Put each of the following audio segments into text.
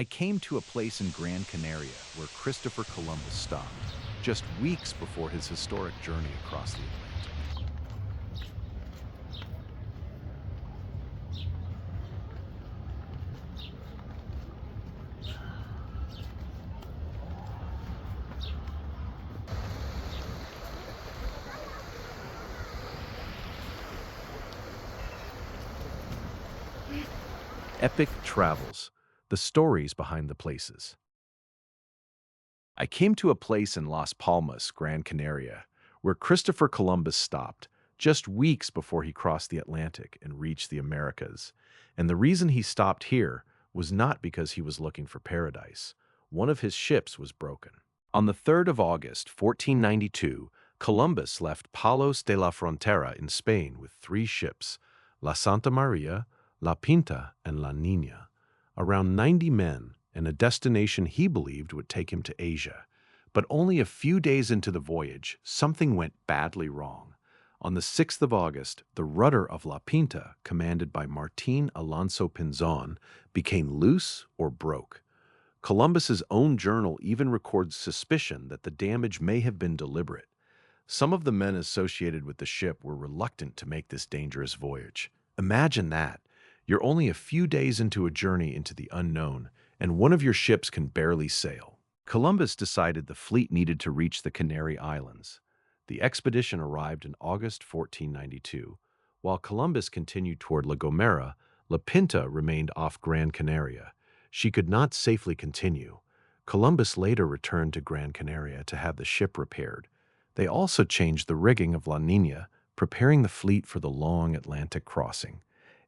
I came to a place in Gran Canaria where Christopher Columbus stopped, just weeks before his historic journey across the Atlantic. Epic travels, the stories behind the places. I came to a place in Las Palmas, Gran Canaria, where Christopher Columbus stopped just weeks before he crossed the Atlantic and reached the Americas. And the reason he stopped here was not because he was looking for paradise. One of his ships was broken. On the 3rd of August, 1492, Columbus left Palos de la Frontera in Spain with 3 ships, La Santa Maria, La Pinta, and La Niña, around 90 men, and a destination he believed would take him to Asia. But only a few days into the voyage, something went badly wrong. On the 6th of August, the rudder of La Pinta, commanded by Martin Alonso Pinzon, became loose or broke. Columbus's own journal even records suspicion that the damage may have been deliberate. Some of the men associated with the ship were reluctant to make this dangerous voyage. Imagine that. You're only a few days into a journey into the unknown, and one of your ships can barely sail. Columbus decided the fleet needed to reach the Canary Islands. The expedition arrived in August 1492. While Columbus continued toward La Gomera, La Pinta remained off Gran Canaria. She could not safely continue. Columbus later returned to Gran Canaria to have the ship repaired. They also changed the rigging of La Niña, preparing the fleet for the long Atlantic crossing.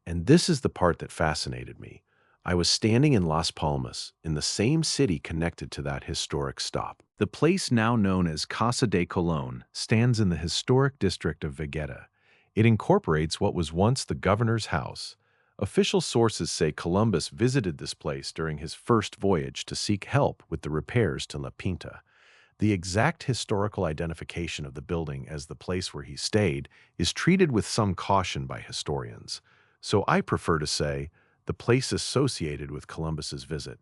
And this is the part that fascinated me. I was standing in Las Palmas, in the same city connected to that historic stop. The place now known as Casa de Colon stands in the historic district of Vegeta. It incorporates what was once the governor's house. Official sources say Columbus visited this place during his first voyage to seek help with the repairs to La Pinta. The exact historical identification of the building as the place where he stayed is treated with some caution by historians. So I prefer to say the place associated with Columbus's visit.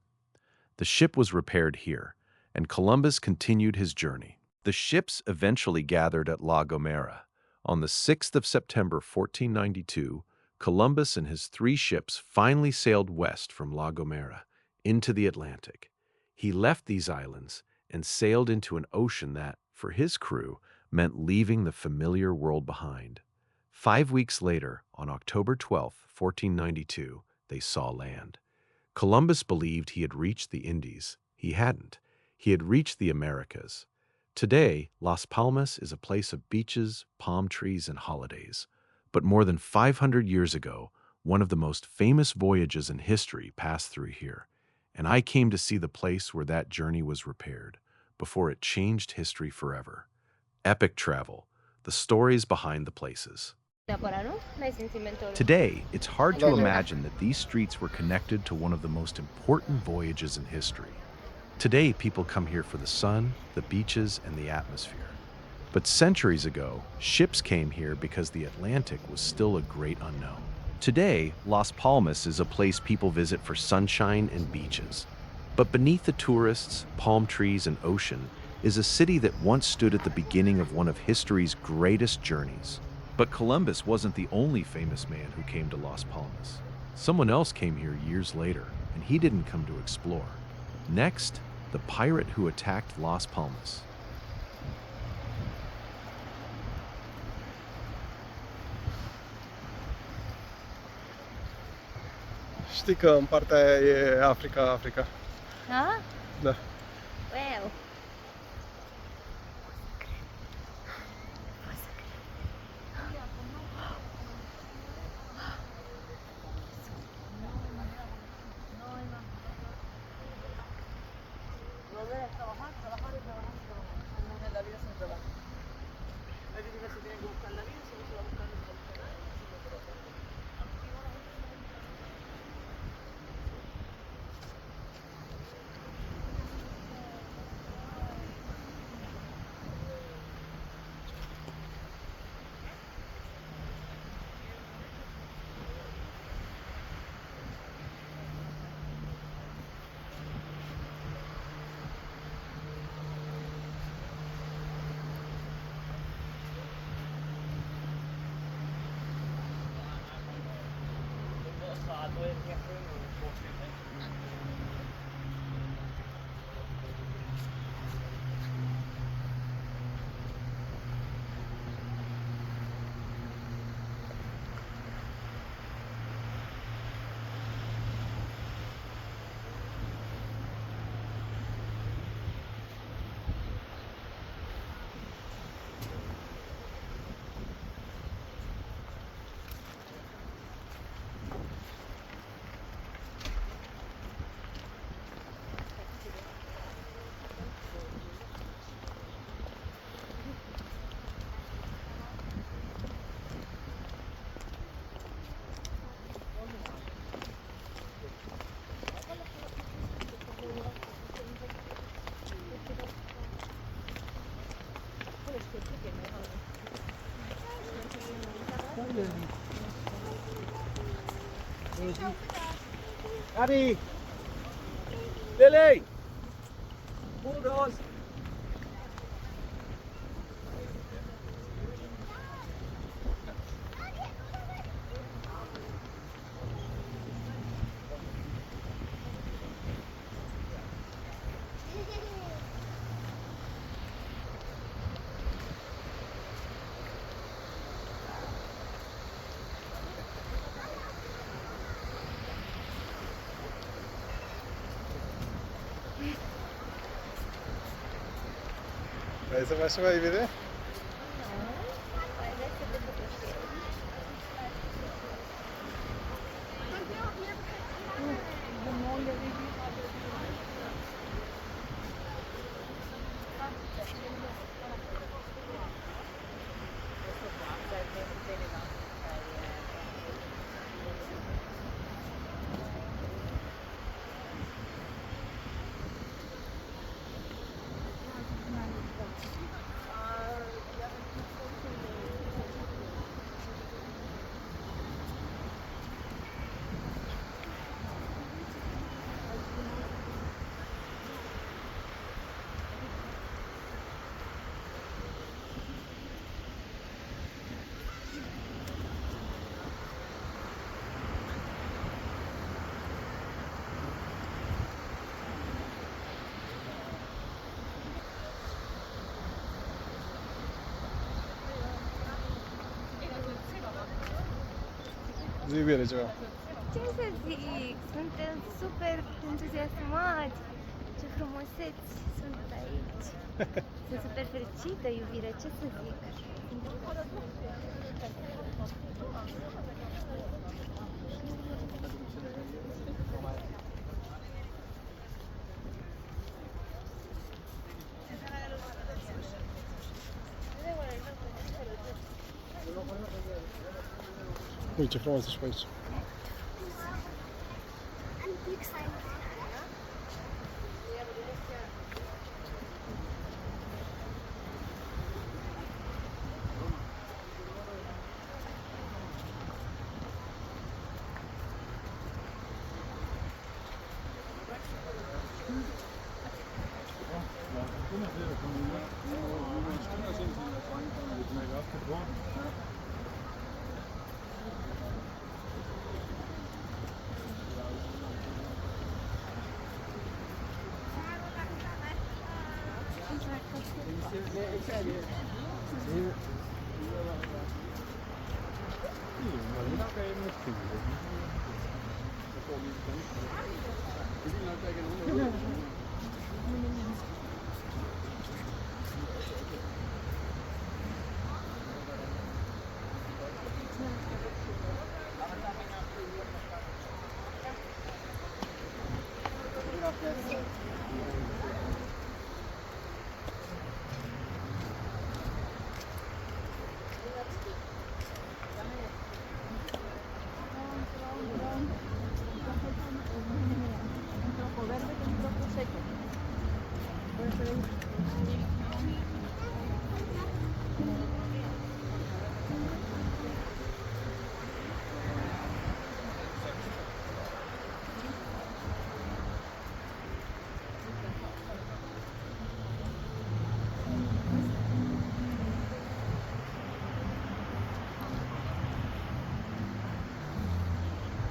The ship was repaired here, and Columbus continued his journey. The ships eventually gathered at La Gomera. On the 6th of September 1492, Columbus and his 3 ships finally sailed west from La Gomera into the Atlantic. He left these islands and sailed into an ocean that, for his crew, meant leaving the familiar world behind. 5 weeks later, on October 12, 1492, they saw land. Columbus believed he had reached the Indies. He hadn't. He had reached the Americas. Today, Las Palmas is a place of beaches, palm trees, and holidays. But more than 500 years ago, one of the most famous voyages in history passed through here, and I came to see the place where that journey was repaired, before it changed history forever. Epic travel, the stories behind the places. Today, it's hard to imagine that these streets were connected to one of the most important voyages in history. Today, people come here for the sun, the beaches, and the atmosphere. But centuries ago, ships came here because the Atlantic was still a great unknown. Today, Las Palmas is a place people visit for sunshine and beaches. But beneath the tourists, palm trees, and ocean is a city that once stood at the beginning of one of history's greatest journeys. But Columbus wasn't the only famous man who came to Las Palmas. Someone else came here years later, and he didn't come to explore. Next, the pirate who attacked Las Palmas. Știi că în partea aia e Africa. Da? Da. Wow. Abby! Lily! Bulldoze! Vrei să faci ceva, Ivide? Zi bine ceva. Ce să zic? Suntem super entuziasmați. Ce frumuseți sunt aici. Sunt super fericită, iubire, ce să zic? Uite ce frumos e și pe aici.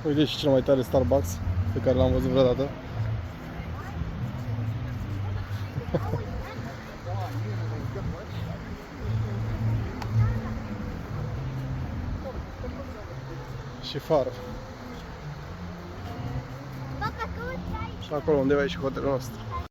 Uite și cel mai tare Starbucks pe care l-am văzut vreodată. Și fară. Și acolo undeva e și hotelul nostru.